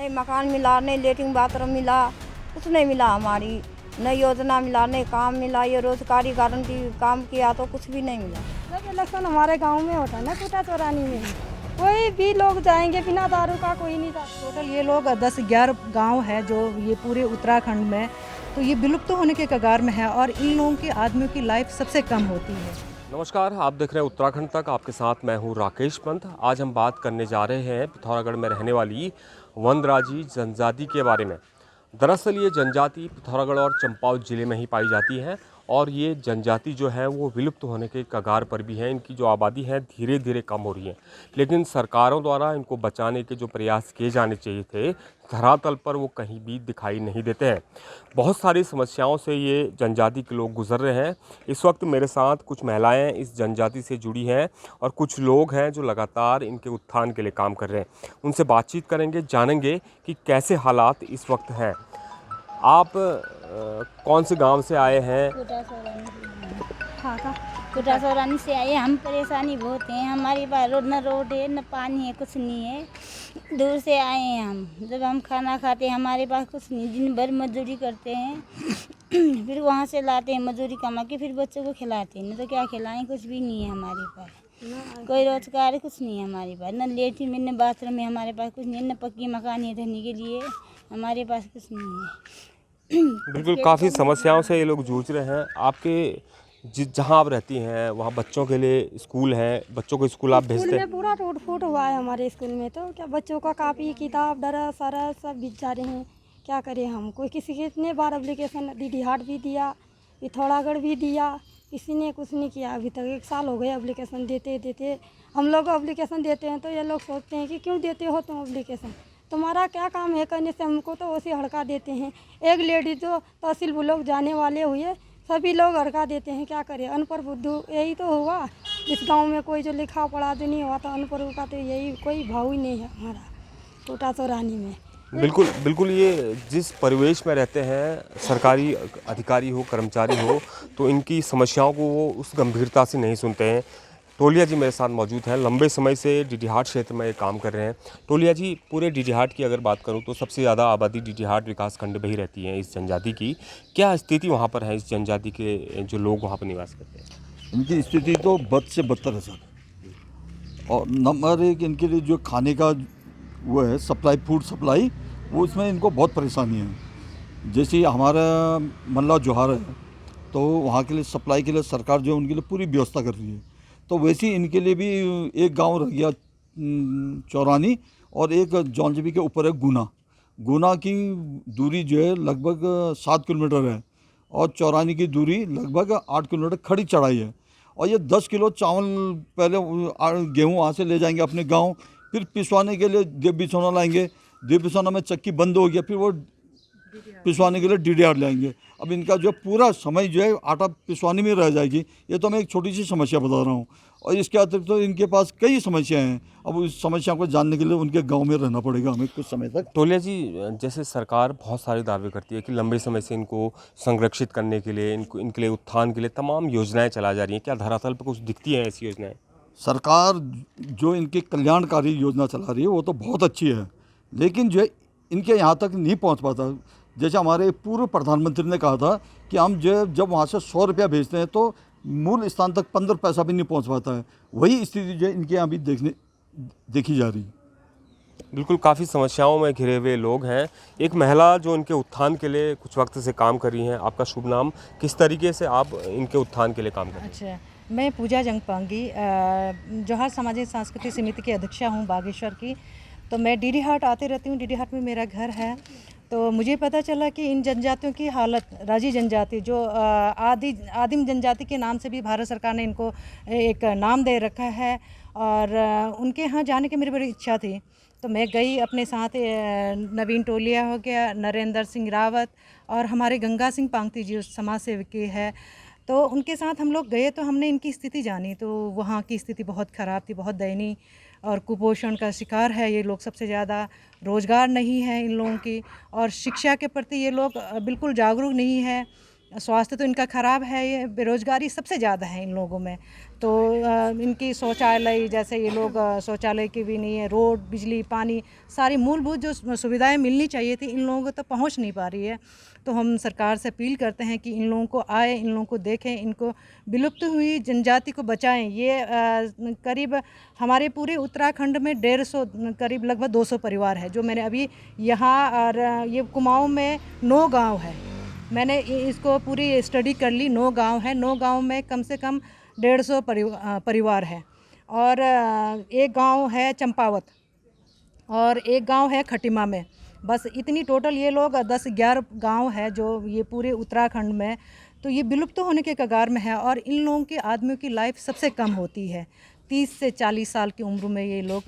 नहीं मकान मिला, नहीं लेटरिन बाथरूम मिला, कुछ नहीं मिला हमारी, न योजना मिला, नहीं काम मिला। ये रोजगारी गारंटी काम किया तो कुछ भी नहीं मिला। जब इलेक्शन हमारे गांव में होता है ना कोटा चौरानी में, कोई भी लोग जाएंगे बिना दारू का, कोई नहीं जाता। टोटल ये लोग 10-11 गांव है जो ये पूरे उत्तराखंड में, तो ये विलुप्त होने के कगार में है और इन लोगों की आदमियों की लाइफ सबसे कम होती है। नमस्कार, आप देख रहे हैं उत्तराखंड तक। आपके साथ मैं हूं राकेश पंत। आज हम बात करने जा रहे हैं पिथौरागढ़ में रहने वाली वनराजी जनजाति के बारे में। दरअसल ये जनजाति पिथौरागढ़ और चंपावत ज़िले में ही पाई जाती है और ये जनजाति जो है वो विलुप्त होने के कगार पर भी है। इनकी जो आबादी है धीरे धीरे कम हो रही है, लेकिन सरकारों द्वारा इनको बचाने के जो प्रयास किए जाने चाहिए थे, धरातल पर वो कहीं भी दिखाई नहीं देते हैं। बहुत सारी समस्याओं से ये जनजाति के लोग गुजर रहे हैं। इस वक्त मेरे साथ कुछ महिलाएं इस जनजाति से जुड़ी हैं और कुछ लोग हैं जो लगातार इनके उत्थान के लिए काम कर रहे हैं। उनसे बातचीत करेंगे, जानेंगे कि कैसे हालात इस वक्त हैं। आप कौन से गांव से आए हैं? कोटा चौरानी से आए। हम परेशानी बहुत है, हमारे पास न रोड है, न पानी है, कुछ नहीं है। दूर से आए हैं हम। जब हम खाना खाते हैं हमारे पास कुछ नहीं, दिन भर मजदूरी करते हैं फिर वहाँ से लाते हैं मजदूरी कमा के, फिर बच्चों को खिलाते हैं। नहीं तो क्या खिलाएं, कुछ भी नहीं है हमारे पास। कोई रोजगार कुछ नहीं है हमारे पास, न लेटरिन में न बाथरूम में हमारे पास कुछ नहीं है, न पक्की मकान है रहने के लिए हमारे पास कुछ नहीं है। बिल्कुल, काफ़ी समस्याओं से ये लोग जूझ रहे हैं। आपके जहाँ आप रहती हैं वहाँ बच्चों के लिए स्कूल है, बच्चों को स्कूल आप भेजते हैं? पूरा टूट फूट हुआ है हमारे स्कूल में, तो क्या बच्चों का कापी किताब डरस सरस सब बिक जा रहे हैं। क्या करें हम? कोई किसी के इतने बार एप्लीकेशन डीडी हाट भी दिया, पिथौरागढ़ भी दिया, किसी ने कुछ नहीं किया अभी तक। 1 साल हो गए एप्लीकेशन देते देते। हम लोग एप्लीकेशन देते हैं तो ये लोग सोचते हैं कि क्यों देते हो तुम एप्लीकेशन, तुम्हारा क्या काम है करने से, हमको तो वैसे हड़का देते हैं। एक लेडीज जो तहसील ब्लॉक जाने वाले हुए सभी लोग हड़का देते हैं। क्या करें, अनपढ़ बुद्धू यही तो हुआ इस गांव में। कोई जो लिखा पढ़ा तो नहीं हुआ तो अनपढ़ का तो यही कोई भाव ही नहीं है हमारा कोटा चौरानी में। बिल्कुल बिल्कुल, ये जिस परिवेश में रहते हैं, सरकारी अधिकारी हो, कर्मचारी हो, तो इनकी समस्याओं को वो उस गंभीरता से नहीं सुनते हैं। टोलिया जी मेरे साथ मौजूद हैं, लंबे समय से डीडीहाट क्षेत्र में काम कर रहे हैं। टोलिया जी, पूरे डीडीहाट की अगर बात करूं तो सबसे ज़्यादा आबादी डीडीहाट विकास खंड में ही रहती है इस जनजाति की। क्या स्थिति वहां पर है इस जनजाति के जो लोग वहां पर निवास करते हैं? इनकी स्थिति तो बद से बदतर है सर। और नंबर 1, इनके लिए जो खाने का वो है सप्लाई, फूड सप्लाई, वो इसमें इनको बहुत परेशानी है। जैसे हमारा मल्ला जोहार है तो वहाँ के लिए सप्लाई के लिए सरकार जो है उनके लिए पूरी व्यवस्था कर रही है। तो वैसे ही इनके लिए भी एक गांव रह गया चौरानी, और एक जौनजबी के ऊपर है गुना की दूरी जो है लगभग 7 किलोमीटर है, और चौरानी की दूरी लगभग 8 किलोमीटर खड़ी चढ़ाई है। और ये 10 किलो चावल पहले गेहूँ वहाँ से ले जाएंगे अपने गांव, फिर पिसवाने के लिए देव बिछौना लाएंगे। देव बिछौना में चक्की बंद हो गया, फिर वो पिसवाने के लिए डीडीआर लाएंगे। अब इनका जो पूरा समय जो है आटा पिसवाने में रह जाएगी। ये तो मैं एक छोटी सी समस्या बता रहा हूँ, और इसके अतिरिक्त तो इनके पास कई समस्याएं हैं। अब उस समस्या को जानने के लिए उनके गांव में रहना पड़ेगा हमें कुछ समय तक। टोलिया जी, जैसे सरकार बहुत सारे दावे करती है कि लंबे समय से इनको संरक्षित करने के लिए, इनके लिए उत्थान के लिए तमाम योजनाएं चला जा रही हैं, क्या धरातल पर कुछ दिखती हैं ऐसी योजनाएं? सरकार जो इनकी कल्याणकारी योजना चला रही है वो तो बहुत अच्छी है, लेकिन जो है इनके यहाँ तक नहीं पहुँच पाता। जैसे हमारे पूर्व प्रधानमंत्री ने कहा था कि हम जब वहाँ से 100 रुपया भेजते हैं तो मूल स्थान तक 15 पैसा भी नहीं पहुँच पाता है। वही स्थिति जो है इनके यहाँ भी देखी जा रही है। बिल्कुल, काफ़ी समस्याओं में घिरे हुए लोग हैं। एक महिला जो इनके उत्थान के लिए कुछ वक्त से काम कर रही हैं, आपका शुभ नाम, किस तरीके से आप इनके उत्थान के लिए काम कर रही हैं? अच्छा, मैं पूजा जंगपांगी जोहार सामाजिक सांस्कृतिक समिति की अध्यक्षा हूँ बागेश्वर की। तो मैं डीडीहाट आते रहती हूँ, डीडीहाट में मेरा घर है। तो मुझे पता चला कि इन जनजातियों की हालत, राजी जनजाति जो आदिम जनजाति के नाम से भी भारत सरकार ने इनको एक नाम दे रखा है, और उनके यहाँ जाने की मेरी बड़ी इच्छा थी। तो मैं गई, अपने साथ नवीन टोलिया हो गया, नरेंद्र सिंह रावत और हमारे गंगा सिंह पांगती जी समाज सेवकी है, तो उनके साथ हम लोग गए। तो हमने इनकी स्थिति जानी, तो वहाँ की स्थिति बहुत ख़राब थी, बहुत दयनीय, और कुपोषण का शिकार है ये लोग सबसे ज़्यादा। रोज़गार नहीं है इन लोगों की, और शिक्षा के प्रति ये लोग बिल्कुल जागरूक नहीं है। स्वास्थ्य तो इनका ख़राब है, ये बेरोज़गारी सबसे ज़्यादा है इन लोगों में। तो इनकी शौचालय, जैसे ये लोग शौचालय की भी नहीं है, रोड, बिजली, पानी, सारी मूलभूत जो सुविधाएं मिलनी चाहिए थी इन लोगों को तो पहुंच नहीं पा रही है। तो हम सरकार से अपील करते हैं कि इन लोगों को आए, इन लोगों को देखें, इनको विलुप्त हुई जनजाति को बचाएं। ये करीब हमारे पूरे उत्तराखंड में 150 करीब लगभग 200 परिवार है जो मैंने अभी यहाँ, और ये कुमाऊँ में 9 गाँव है, मैंने इसको पूरी स्टडी कर ली। 9 गांव है, 9 गांव में कम से कम 150 परिवार है, और एक गांव है चंपावत और एक गांव है खटिमा में। बस इतनी टोटल ये लोग 10-11 गांव है जो ये पूरे उत्तराखंड में, तो ये विलुप्त होने के कगार में है। और इन लोगों की आदमियों की लाइफ सबसे कम होती है, 30 से 40 साल की उम्र में ये लोग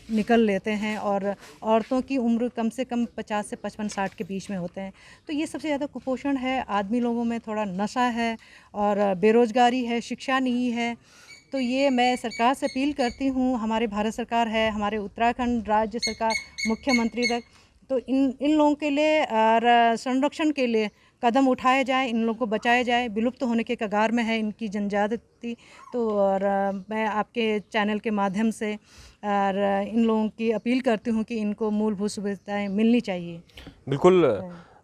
निकल लेते हैं, और औरतों की उम्र कम से कम 50 से 55-60 के बीच में होते हैं। तो ये सबसे ज़्यादा कुपोषण है, आदमी लोगों में थोड़ा नशा है और बेरोज़गारी है, शिक्षा नहीं है। तो ये मैं सरकार से अपील करती हूँ, हमारे भारत सरकार है, हमारे उत्तराखंड राज्य सरकार, मुख्यमंत्री तक, तो इन लोगों के लिए और संरक्षण के लिए कदम उठाए जाए, इन लोगों को बचाया जाए। विलुप्त होने के कगार में है इनकी जनजाति। तो और मैं आपके चैनल के माध्यम से और इन लोगों की अपील करती हूँ कि इनको मूलभूत सुविधाएं मिलनी चाहिए। बिल्कुल,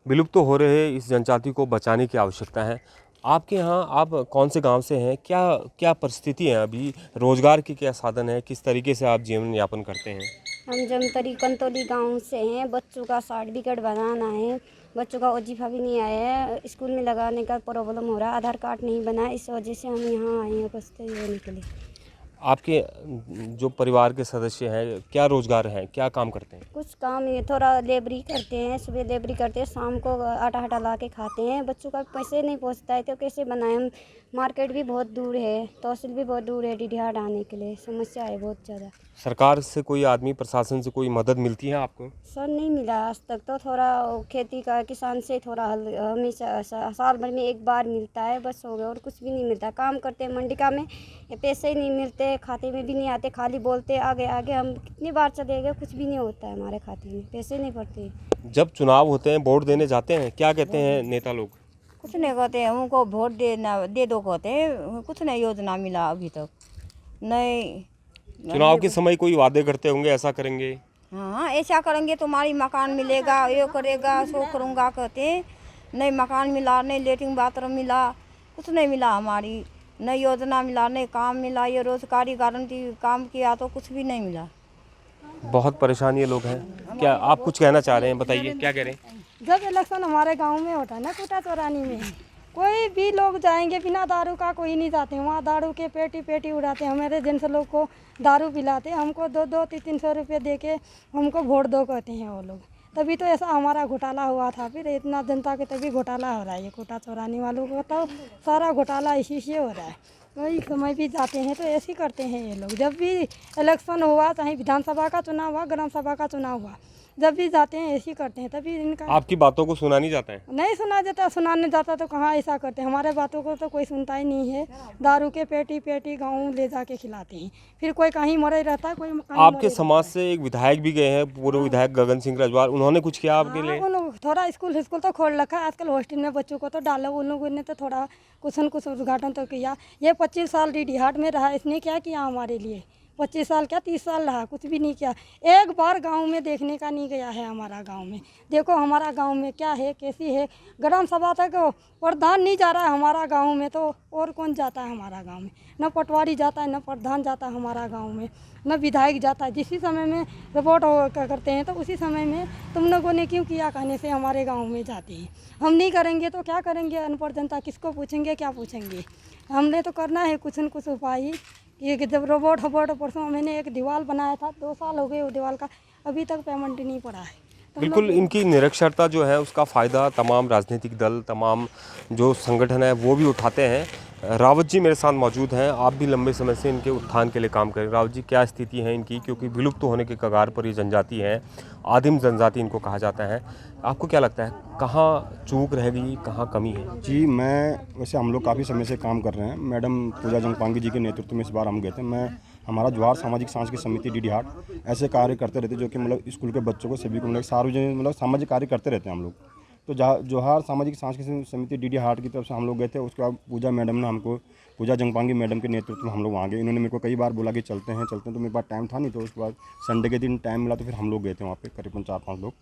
विलुप्त हो रहे इस जनजाति को बचाने की आवश्यकता है। आपके यहाँ, आप कौन से गांव से हैं, क्या क्या परिस्थिति है अभी, रोज़गार के क्या साधन है, किस तरीके से आप जीवन यापन करते हैं? हम जमतरी कंतोली गांव से हैं। बच्चों का सर्टिफिकेट बनाना है, बच्चों का वजीफा भी नहीं आया है, स्कूल में लगाने का प्रॉब्लम हो रहा है, आधार कार्ड नहीं बना, इस वजह से हम यहाँ आए हैं कुछ होने के लिए। आपके जो परिवार के सदस्य हैं, क्या रोज़गार हैं, क्या काम करते हैं? कुछ काम ये थोड़ा लेबरी करते हैं, सुबह लेबरी करते हैं, शाम को आटा ला के खाते हैं। बच्चों का पैसे नहीं पहुँचता है तो कैसे बनाएं हम? मार्केट भी बहुत दूर है, तहसील भी बहुत दूर है, डीडीहाट आने के लिए समस्या है बहुत ज़्यादा। सरकार से कोई आदमी, प्रशासन से कोई मदद मिलती है आपको? सर नहीं मिला आज तक, तो थोड़ा खेती का किसान से थोड़ा हमेशा साल भर में एक बार मिलता है, बस हो गया, और कुछ भी नहीं मिलता। काम करते हैं मंडी का में, ये पैसे ही नहीं मिलते, खाते में भी नहीं आते, खाली बोलते आगे आगे। हम कितनी बार चले गए, कुछ भी नहीं होता है हमारे खाते में, पैसे नहीं पड़ते। जब चुनाव होते हैं, वोट देने जाते हैं, क्या कहते हैं नेता लोग? कुछ नहीं कहते, हमको वोट दे दो कहते हैं, कुछ नहीं योजना मिला अभी तक नहीं। चुनाव के समय कोई वादे करते होंगे, ऐसा करेंगे, हाँ ऐसा करेंगे तुम्हारी मकान मिलेगा, ये करेगा, सो करूँगा कहते, नहीं मकान मिला, नहीं लेटरिन बाथरूम मिला, कुछ नहीं मिला हमारी, नहीं योजना मिला, नहीं काम मिला, ये रोजगारी गारंटी काम किया तो कुछ भी नहीं मिला। बहुत परेशान ये लोग हैं। क्या आप कुछ कहना चाह रहे हैं, बताइए, क्या कह रहे हैं? जब इलेक्शन हमारे गांव में होता है ना, कोटा चौरानी में, कोई भी लोग जाएंगे बिना दारू का कोई नहीं जाते, वहाँ दारू के पेटी उड़ाते हैं। हमारे जैसे लोग को दारू पिलाते, हमको 200-300 रुपये दे के हमको वोट दो कहते हैं वो लोग। तभी तो ऐसा हमारा घोटाला हुआ था, फिर इतना जनता के तभी घोटाला हो रहा है। ये कोटा चौरानी वालों को तो सारा घोटाला इसी से हो रहा है। वही समय भी जाते हैं तो ऐसे ही करते हैं ये लोग। जब भी इलेक्शन हुआ, चाहे विधानसभा का चुनाव हुआ, ग्राम सभा का चुनाव हुआ, जब भी जाते हैं ऐसे ही करते हैं। तभी इनका आपकी बातों को सुना नहीं जाता है? नहीं सुना जाता, सुनाने जाता तो कहाँ ऐसा करते हैं। हमारे बातों को तो कोई सुनता ही नहीं है। दारू के पेटी गाँव ले जाके खिलाते हैं, फिर कोई कहीं मरे रहता है, कोई आपके समाज से एक विधायक भी गए हैं, पूर्व विधायक गगन सिंह रजवार, उन्होंने कुछ किया आपके लिए? थोड़ा स्कूल तो खोल रखा है आजकल, हॉस्टल में बच्चों को तो डाला, उन लोगों ने तो थोड़ा कुछ न कुछ उद्घाटन तो किया। ये 25 साल डीडीहाट में रहा, इसने क्या किया हमारे लिए? 25 साल क्या 30 साल रहा, कुछ भी नहीं किया। एक बार गांव में देखने का नहीं गया है हमारा गांव में। देखो हमारा गांव में क्या है, कैसी है। ग्राम सभा तक प्रधान नहीं जा रहा है हमारा गांव में, तो और कौन जाता है हमारा गांव में? न पटवारी जाता है, न प्रधान जाता है हमारा गांव में, न विधायक जाता है। जिस समय में रिपोर्ट करते हैं तो उसी समय में तुम लोगों ने क्यों किया कहने से हमारे गाँव में जाते हैं। हम नहीं करेंगे तो क्या करेंगे? अनपढ़ जनता किसको पूछेंगे, क्या पूछेंगे? हमने तो करना है कुछ न कुछ उपाय। कि जब रोबोट परसों मैंने एक दीवार बनाया था, 2 साल हो गए वो दीवार का, अभी तक पेमेंट नहीं पड़ा है। बिल्कुल, इनकी निरक्षरता जो है उसका फ़ायदा तमाम राजनीतिक दल, तमाम जो संगठन है वो भी उठाते हैं। रावत जी मेरे साथ मौजूद हैं, आप भी लंबे समय से इनके उत्थान के लिए काम करें। रावत जी, क्या स्थिति है इनकी, क्योंकि विलुप्त होने के कगार पर ये जनजाति है, आदिम जनजाति इनको कहा जाता है। आपको क्या लगता है कहाँ चूक रह गई, कहाँ कमी है? जी, वैसे हम लोग काफ़ी समय से काम कर रहे हैं। मैडम पूजा जंगपांगी जी के नेतृत्व में इस बार हम गए थे। हमारा ज्वार सामाजिक सांस्कृतिक समिति डीडीहाट ऐसे कार्य करते रहते, जो कि मतलब स्कूल के बच्चों को सभी को मतलब सार्वजनिक सामाजिक कार्य करते रहते हैं हम लोग। तो जोहार सामाजिक सांस्कृतिक समिति डीडी हाट की तरफ से हम लोग गए थे। उसके बाद पूजा मैडम ने हमको, पूजा जंगपांगी मैडम के नेतृत्व में हम लोग वहाँ गए। इन्होंने मेरे को कई बार बोला कि चलते हैं तो मेरे पास टाइम था नहीं, तो उसके बाद संडे के दिन टाइम मिला तो फिर हम लोग गए थे वहाँ पे करीबन 4-5 लोग।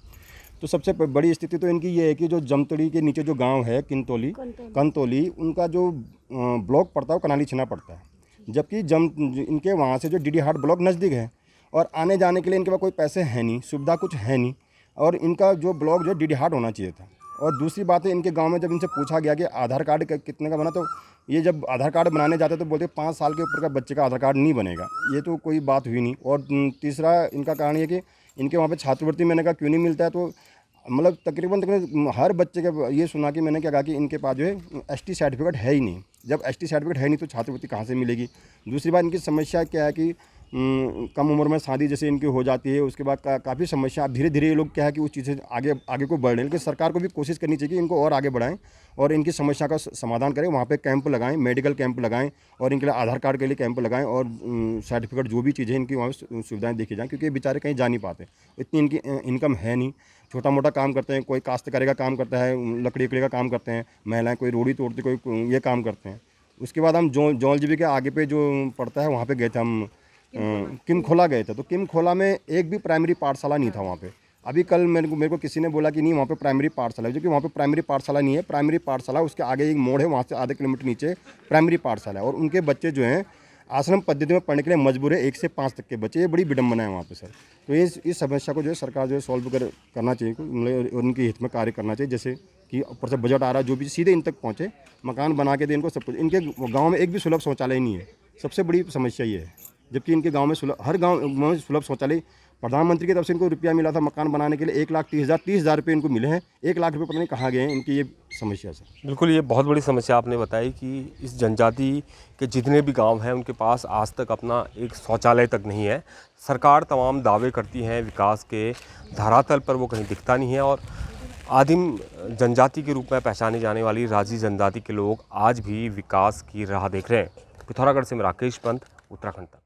तो सबसे बड़ी स्थिति तो इनकी ये है कि जो जमतड़ी के नीचे जो गांव है कंतोली, उनका जो ब्लॉक पड़ता है वो कनाली छिना पड़ता है, जबकि इनके वहाँ से जो डीडी हाट ब्लॉक नज़दीक है और आने जाने के लिए इनके पास कोई पैसे हैं नहीं, सुविधा कुछ है नहीं, और इनका जो ब्लॉक जो डीडी हाट होना चाहिए था। और दूसरी बात है, इनके गांव में जब इनसे पूछा गया कि आधार कार्ड कितने का बना, तो ये जब आधार कार्ड बनाने जाते तो बोलते 5 साल के ऊपर का बच्चे का आधार कार्ड नहीं बनेगा। ये तो कोई बात हुई नहीं। और तीसरा इनका कारण ये कि इनके वहाँ पे छात्रवृत्ति मैंने कहा क्यों नहीं मिलता है, तो मतलब तकरीबन हर बच्चे का ये सुना कि मैंने क्या कहा कि इनके पास जो है ST सर्टिफिकेट है ही नहीं। जब ST सर्टिफिकेट है नहीं तो छात्रवृत्ति कहाँ से मिलेगी। दूसरी बात इनकी समस्या क्या है कि कम उम्र में शादी जैसे इनकी हो जाती है, उसके बाद काफ़ी समस्या। अब धीरे धीरे ये लोग क्या है कि उस चीज़ से आगे को बढ़ रहे हैं, लेकिन सरकार को भी कोशिश करनी चाहिए कि इनको और आगे बढ़ाएं और इनकी समस्या का समाधान करें। वहाँ पे कैंप लगाएं, मेडिकल कैंप लगाएं, और इनके लिए आधार कार्ड के लिए कैंप लगाएं, और सर्टिफिकेट जो भी चीज़ें इनकी वहाँ सुविधाएँ देखी जाएँ, क्योंकि ये बेचारे कहीं जा नहीं पाते, इतनी इनकी इनकम है नहीं। छोटा मोटा काम करते हैं, कोई काश्तकारी का काम करता है, लकड़ी का काम करते हैं महिलाएँ, कोई रोड़ी तोड़ती, कोई ये काम करते हैं। उसके बाद हम जौलजीबी के आगे पे जो पड़ता है वहाँ पे गए थे हम, किम खोला गए थे। तो किम खोला में एक भी प्राइमरी पाठशाला नहीं था वहाँ पे। अभी कल मेरे को किसी ने बोला कि नहीं वहाँ पे प्राइमरी पाठशाला है, जो कि वहाँ पे प्राइमरी पाठशाला नहीं है। प्राइमरी पाठशाला उसके आगे एक मोड़ है, वहाँ से आधे किलोमीटर नीचे प्राइमरी पाठशाला है, और उनके बच्चे जो हैं आश्रम पद्धति में पढ़ने के लिए मजबूर है, 1 से 5 तक के बच्चे। ये बड़ी विडम्बना है वहाँ पे सर। तो इस समस्या को जो है सरकार जो है सॉल्व करना चाहिए, मतलब उनके हित में कार्य करना चाहिए। जैसे कि ऊपर से बजट आ रहा है, जो भी सीधे इन तक पहुँचे, मकान बना के दे इनको सब कुछ। इनके गाँव में एक भी सुलभ शौचालय नहीं है, सबसे बड़ी समस्या ये है। जबकि इनके गांव में हर गांव में सुलभ शौचालय, प्रधानमंत्री की तरफ से इनको रुपया मिला था मकान बनाने के लिए 1,30,000 रुपये इनको मिले हैं। 1 लाख रुपये पता नहीं कहाँ गए हैं, इनकी ये समस्या है सर। बिल्कुल, ये बहुत बड़ी समस्या आपने बताई कि इस जनजाति के जितने भी गांव हैं उनके पास आज तक अपना एक शौचालय तक नहीं है। सरकार तमाम दावे करती हैं विकास के, धरातल पर वो कहीं दिखता नहीं है। और आदिम जनजाति के रूप में पहचाने जाने वाली राजी जनजाति के लोग आज भी विकास की राह देख रहे हैं। पिथौरागढ़ से मैं राकेश पंत, उत्तराखंड तक।